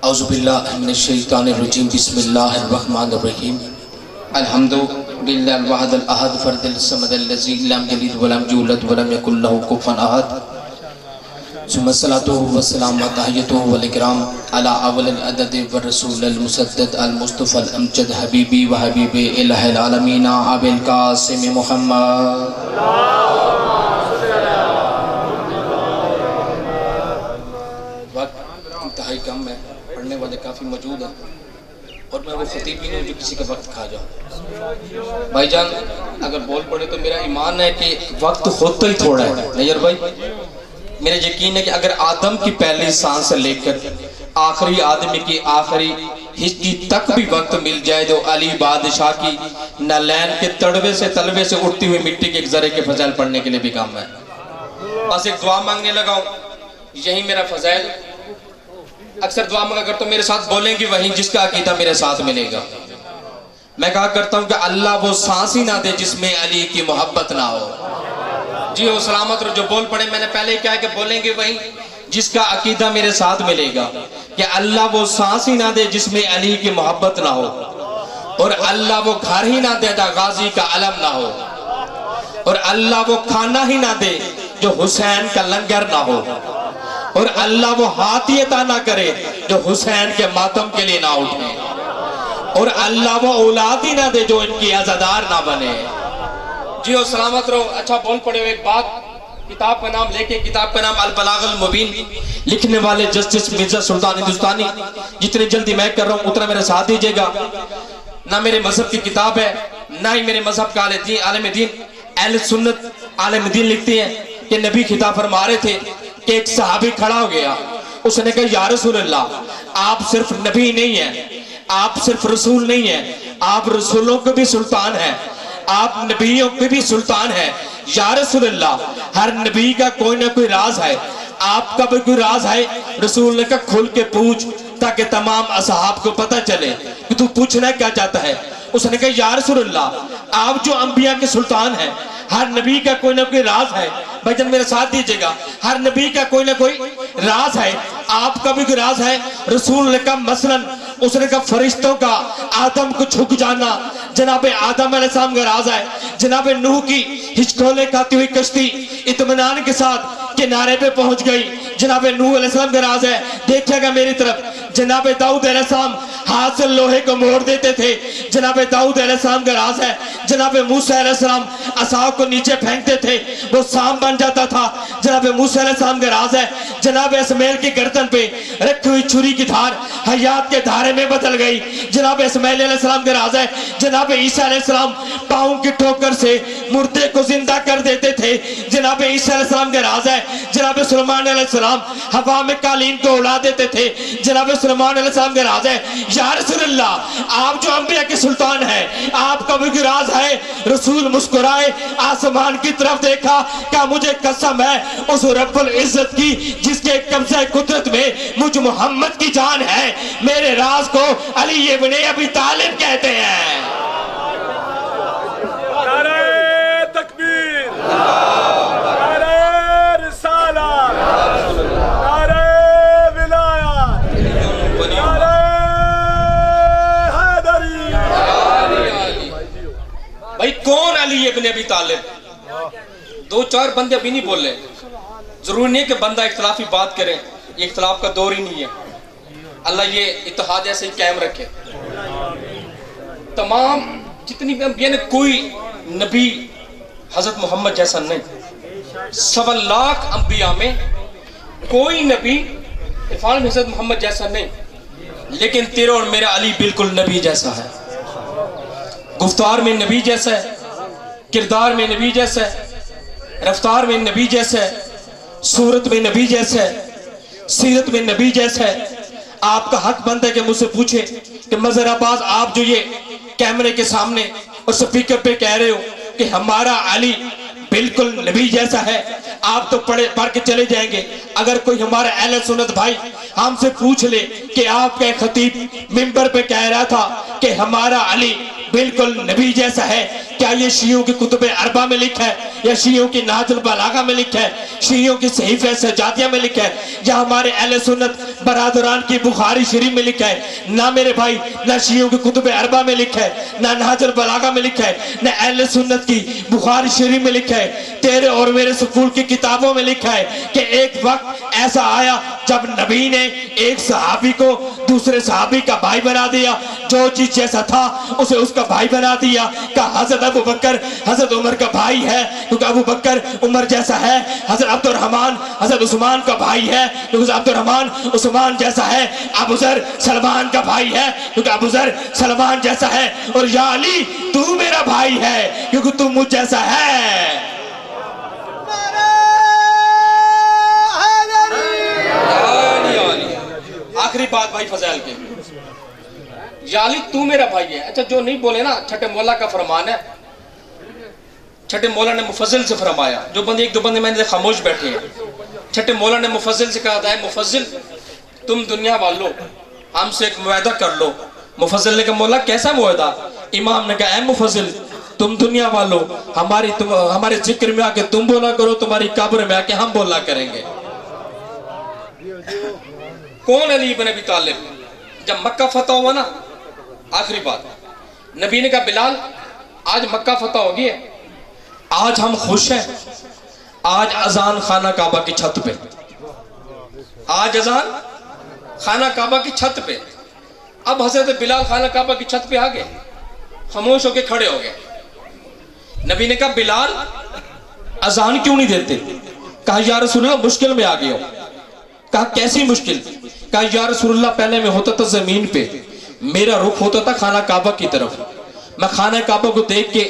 اعوذ باللہ من الشیطان الرجیم بسم اللہ الرحمن الرحیم الحمدللہ الواحد الاحد فرد الصمد الذی لم یلد ولم یولد ولم یکن له کفوا احد ثم الصلاۃ والسلام والتحیۃ والاکرام علی اول العدد والرسول المسدد المصطفى الامجد حبیبی وحبیب الہ العالمین ابی القاسم محمد انتہائی کم ہے، پڑھنے والے کافی موجود ہیں اور میں وہ خطیب بھی نہیں ہوں جو کسی کا وقت کھا جاؤں۔ بھائی جان اگر بول پڑے تو میرا ایمان ہے کہ وقت ہوتا ہی تھوڑا ہے نیئر بھائی، میرا یقین ہے کہ اگر آدم کی پہلی سانس سے لے کر آخری آدمی کی آخری ہسٹی تک بھی وقت مل جائے تو علی بادشاہ کی نالین کے تڑوے سے تلوے سے اٹھتی ہوئی مٹی کے ایک ذرے کے فضائل پڑھنے کے لیے بھی کام ہے۔ بس ایک دعا مانگنے لگا ہوں، یہی میرا فضائل۔ اکثر دعا مانگا کرتا ہوں میرے ساتھ بولیں گے وہی جس کا عقیدہ میرے ساتھ ملے گا۔ میں کہا کرتا ہوں کہ اللہ وہ سانس ہی نہ دے جس میں علی کی محبت نہ ہو۔ جی ہو سلامت رو، جو بول پڑے میں نے پہلے ہی کہا کہ بولیں گے وہی جس کا عقیدہ میرے ساتھ ملے گا کہ اللہ وہ سانس ہی نہ دے جس میں علی کی محبت نہ ہو، اور اللہ وہ گھر ہی نہ دے جہاں غازی کا علم نہ ہو، اور اللہ وہ کھانا ہی نہ دے جو حسین کا لنگر نہ ہو، اور اللہ وہ ہاتھ ہی عطا نہ کرے جو حسین کے ماتم کے لیے نہ اٹھے، اور اللہ وہ اولاد ہی نہ دے جو ان کی عزادار نہ بنے۔ جی ہو سلامت رہو۔ اچھا بول پڑے ہو ایک بات، کتاب کا نام لے کے، کتاب کا نام البلاغ المبین، لکھنے والے جسٹس مرزا سلطان ہندوستانی۔ جتنی جلدی میں کر رہا ہوں اتنا میرے ساتھ دیجئے گا۔ نہ میرے مذہب کی کتاب ہے نہ ہی میرے مذہب کا عالم دین اہل سنت عالم دین لکھتے ہیں کہ نبی خطاب فرما رہے تھے کہ ایک صحابی کھڑا ہو گیا، اس نے کہا یا رسول اللہ آپ صرف نبی نہیں ہیں، آپ صرف رسول نہیں ہیں، آپ رسولوں کے بھی سلطان ہیں، آپ نبیوں کے بھی سلطان ہیں۔ یا رسول اللہ ہر نبی کا کوئی نہ کوئی راز ہے، آپ کا بھی کوئی راز ہے؟ رسول نے کہا کھل کے پوچھ تاکہ تمام اصحاب کو پتہ چلے کہ تو پوچھنا کیا چاہتا ہے۔ اس نے کہا یا رسول اللہ آپ جو انبیاء کے سلطان ہیں، ہر نبی کا کوئی نہ کوئی راز ہے۔ بھائی جان میرے ساتھ دیجئے گا، ہر نبی کا کوئی نہ کوئی راز ہے، آپ کا بھی کوئی راز ہے۔ رسول نے کہا مثلا، اس نے کہا فرشتوں کا آدم کو جھک جانا جناب آدم علیہ السلام کا راز ہے۔ جناب نوح کی ہچکولے کھاتی ہوئی کشتی اطمینان کے ساتھ کنارے پہ پہنچ گئی، جناب نوح علیہ السلام کا راز ہے۔ دیکھے گا میری طرف، جناب داؤد علیہ السلام ہاتھ سے لوہے کو موڑ دیتے تھے، جناب داؤد علیہ السلام کا راز ہے۔ جناب موسیٰ علیہ السلام عصا کو نیچے پھینکتے تھے، وہ سام بن جاتا تھا، جناب موسیٰ علیہ السلام کا راز ہے۔ جناب اسماعیل کی گردن پہ رکھی ہوئی چھری کی دھار حیات کے دھارے میں بدل گئی، جناب اسماعیل علیہ السلام کا راز ہے۔ جناب عیسیٰ علیہ السلام پاؤں کی ٹھوکر سے مردے کو زندہ کر دیتے تھے، جناب عیسیٰ علیہ السلام کا راز ہے۔ جناب سلیمان علیہ السلام ہوا میں قالین کو اڑا دیتے تھے، جناب سلیمان علیہ السلام کا راز ہے۔ یا رسول اللہ آپ جو انبیاء کے سلطان ہیں، آپ کا بھی کوئی راز ہے؟ رسول مسکرائے آسمان کی طرف دیکھا، کہا مجھے قسم ہے اس رب العزت کی جس کے قبضہ قدرت میں مجھ محمد کی جان ہے، میرے راز کو علی ابن ابی طالب کہتے ہیں۔ نعرہ تکبیر، نعرہ رسالت، نعرہ ولایت، نعرہ حیدری۔ بھائی کون علی ابن ابی طالب؟ دو چار بندے ابھی نہیں بولے، ضروری نہیں ہے کہ بندہ اختلافی بات کرے، یہ اختلاف کا دور ہی نہیں ہے۔ اللہ یہ اتحاد ایسے ہی قائم رکھے۔ تمام جتنی بھی انبیاء نے کوئی نبی حضرت محمد جیسا نہیں، 1.25 لاکھ انبیاء میں کوئی نبی عرفان میں حضرت محمد جیسا نہیں، لیکن تیرا اور میرا علی بالکل نبی جیسا ہے، گفتار میں نبی جیسا ہے، کردار میں نبی جیسا ہے، رفتار میں نبی جیسا ہے، صورت میں نبی جیسا ہے، سیرت میں نبی جیسا ہے۔ آپ کا حق بنتا ہے کہ مجھ سے پوچھے کہ مظہر عباس آپ جو یہ کیمرے کے سامنے اور سپیکر پہ کہہ رہے ہو کہ ہمارا علی بالکل نبی جیسا ہے، آپ تو پڑھ کے چلے جائیں گے۔ اگر کوئی ہمارا اہل سنت بھائی ہم سے پوچھ لے کہ آپ کا خطیب منبر پہ کہہ رہا تھا کہ ہمارا علی बिल्कुल नबी जैसा है। क्या ये शियों की कुतुब अरबा में लिखा है या शियों की नाजुल बलागा में लिखा है, शियों की सहीफे सजादिया में लिखा है, या हमारे अहले सुन्नत बरादरान की बुखारी शरीफ में लिखा है? ना मेरे भाई, ना शियों की कुतुब अरबा में लिखा है, ना नाजुल बलागा में लिखा है, ना अहले सुन्नत की बुखारी शरीफ में लिखा है। तेरे और मेरे स्कूल की किताबों में लिखा है कि एक वक्त ऐसा आया जब नबी ने एक सहाबी को दूसरे सहाबी का भाई बना दिया, जो चीज जैसा था उसे उसका भाई बना दिया। कहा हजरत अबू बकर हजरत उमर का भाई है क्योंकि अबू बकर उमर जैसा है, हजरत अब्दुर्रहमान हजरत उस्मान का भाई है क्योंकि अब्दुर्रहमान उस्मान जैसा है, अबू जर सलमान का भाई है क्योंकि अबू जर सलमान जैसा है, और या अली तू मेरा भाई है क्योंकि तू मुझ जैसा है। आखिरी बात भाई फजैल के, या अली तू मेरा भाई है। अच्छा जो नहीं बोले ना, छठे मौला का फरमान है, छठे मौला ने मुफज्जिल से फरमाया, जो बंदे एक दो बंदे मैंने खामोश बैठे हैं, छठे मौला ने मुफज्जिल से कहा था, मुफज्जिल तुम दुनिया वालों हमसे एक मुआहदा कर लो। मुफज्जिल ने कहा मौला कैसा मुआहदा? इमाम ने कहा मुफज्जिल तुम दुनिया वालों हमारे जिक्र में आके तुम बोला करो, तुम्हारी कब्र में आके हम बोला करेंगे। कौन? अली इब्न अबी तालिब। जब मक्का फतह हुआ ना, आखिरी बात, नबी ने कहा बिलाल आज मक्का फतह हो गया, आज हम खुश हैं, आज अजान खाना काबा की छत पे, आज अजान खाना काबा की छत पे। अब हजरत बिलाल खाना काबा की छत पे आ गए, खामोश होके खड़े हो गए। नबी ने कहा बिलाल अजान क्यों नहीं देते? कहा या रसूलल्लाह मुश्किल में आ गए हो। कहा कैसी मुश्किल? कहा या रसूलल्लाह पहले में होता था जमीन पे, मेरा रुख होता था खाना काबा की तरफ, मैं खाना काबा को देख के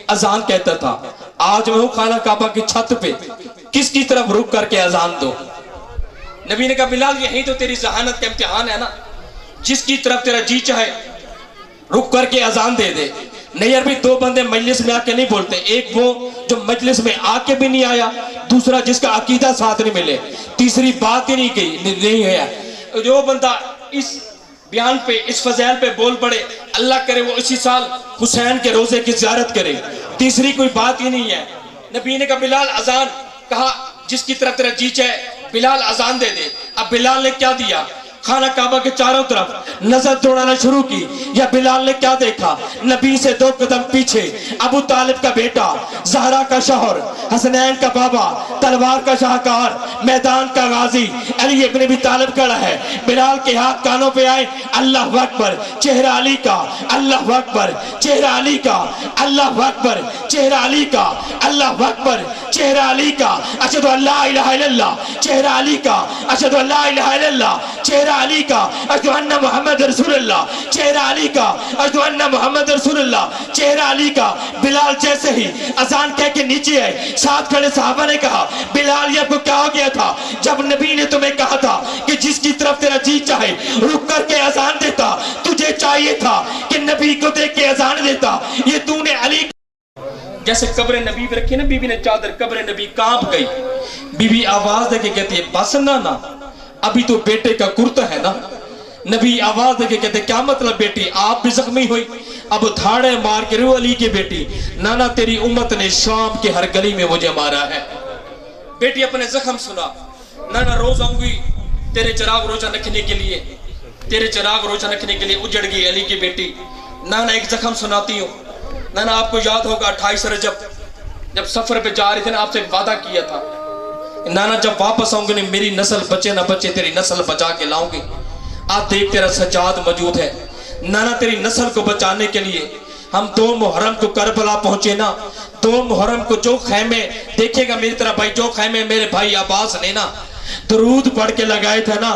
अजान कहता था, आज मैं हूं खाना काबा की छत पे, किसकी तरफ रुख करके अजान दो? नबी ने कहा बिलाल यही तो तेरी जहानत का इम्तिहान है ना, जिसकी तरफ तेरा जी चाहे रुख करके अजान दे दे। नहीं यार भाई, दो बंदे मजलिस में आके नहीं बोलते, एक वो जो मजलिस में आके भी नहीं आया, दूसरा जिसका अकीदा साथ नहीं मिले, तीसरी बात ही नहीं है। जो बंदा इस बयान पे, इस फजैल पे बोल पड़े, अल्लाह करे वो इसी साल हुसैन के रोजे की ज़ियारत करे, तीसरी कोई बात ही नहीं है। नबी ने कहा बिलाल अजान, कहा जिसकी तरफ तेरा जी चाहे बिलाल अजान दे दे। अब बिलाल ने क्या दिया? खाना काबा के चारों तरफ नजर दौड़ाना शुरू की। या बिलाल ने क्या देखा? नबी से दो कदम पीछे अबू तालिब का बेटा, ज़हरा का शौहर, हसनैन का बाबा, तलवार का शाहकार, मैदान का गाजी अली इब्न अबी तालिब खड़ा है। बिलाल के हाथ कानों पे आए, अल्लाह अकबर, चेहरा अली का, अल्लाह अकबर, चेहरा अली का, अल्लाह अकबर, चेहरा अली का, अल्लाह अकबर, चेहरा अली का, अशहदु अल्ला इलाहा इल्लल्लाह, चेहरा अली का, अशहदु अल्ला इलाहा इल्लल्लाह, चेहरा अली का, अशहदु अन्ना मुहम्मद रसूलुल्लाह, चेहरा अली का, अशहदु अन्ना मुहम्मद रसूलुल्लाह, चेहरा अली का। बिलाल जैसे ही अजान कह के नीचे आए, साथ खड़े सहाबा ने कहा बिलाल ये आपको क्या हो गया था जब नबी ने तुम्हें कहा था कि जिसकी तरफ तेरा जी चाहे रुक करके अजान देता? तुझे चाहिए था कि नबी को देख के अजान देता, ये तूने अली। जैसे कब्र नबी पे रखी ना बीबी ने चादर, कब्र नबी कांप गई। बीबी आवाज देके कहती है बस ना अभी तो बेटे का कुर्ता है ना। नबी आवाज देके कहते क्या मतलब बेटी, आप भी जख्मी हुई? अब धाड़े मार के रो अली की बेटी, नाना तेरी उम्मत ने शाम के हर गली में मुझे मारा है। बेटी अपने जख्म सुना, नाना रोज आऊंगी तेरे चिराग रोशन रखने के लिए, तेरे चिराग रोशन रखने के लिए। उजड़ गई अली की बेटी। नाना एक जख्म सुनाती हूँ। नाना आपको याद होगा 28 रजब जब सफर पे जा रहे थे ना, आपसे एक वादा किया था, नाना जब वापस आऊंगी नहीं मेरी नस्ल बचे ना बचे, तेरी नस्ल बचा के लाऊंगी। आज देख तेरा सज्जाद मौजूद है। नाना तेरी नस्ल को बचाने के लिए हम 2 मुहर्रम को करबला पहुंचे ना, 2 मुहर्रम को जो खैमे देखेगा मेरी तरह भाई, जो खैमे मेरे भाई अब्बास ने ना दरूद पढ़ के लगाए थे ना,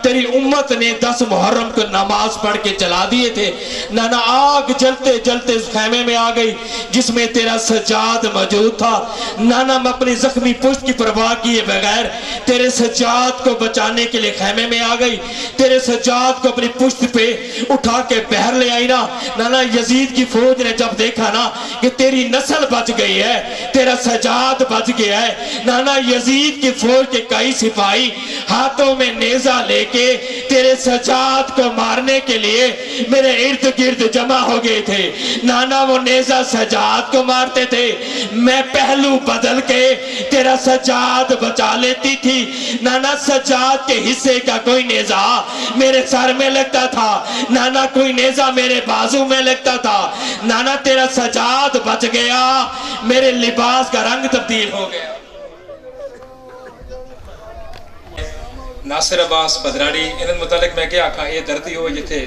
तेरी उम्मत ने 10 मुहर्रम को नमाज पढ़ के जला दिए थे। नाना आग जलते जलते उस खैमे में आ गई जिसमें तेरा सज्जाद मौजूद था। नाना मैं अपनी जख्मी पुश्त की परवाह किए बगैर तेरे सज्जाद को बचाने के लिए खैमे में आ गई। तेरे सज्जाद को अपनी पुश्त पे उठा के बहर ले आई ना। नाना यजीद की फौज ने जब देखा ना कि तेरी नस्ल बच गई है, तेरा सज्जाद बच गया है, नाना यजीद की फौज के कई सिपाही हाथों में नेजा लेके تیرے سجاد کو مارنے کے لیے میرے ارد گرد جمع ہو گئے تھے. نانا وہ نیزہ سجاد کو مارتے تھے, میں پہلو بدل کے تیرا سجاد بچا لیتی تھی. نانا سجاد کے حصے کا کوئی نیزہ میرے سر میں لگتا تھا, نانا کوئی نیزہ میرے بازو میں لگتا تھا. نانا تیرا سجاد بچ گیا, میرے لباس کا رنگ تبدیل ہو گیا. ناصر عباس بدراڑی انہوں متعلق میں کیا آکھا, یہ دھرتی ہو جتھے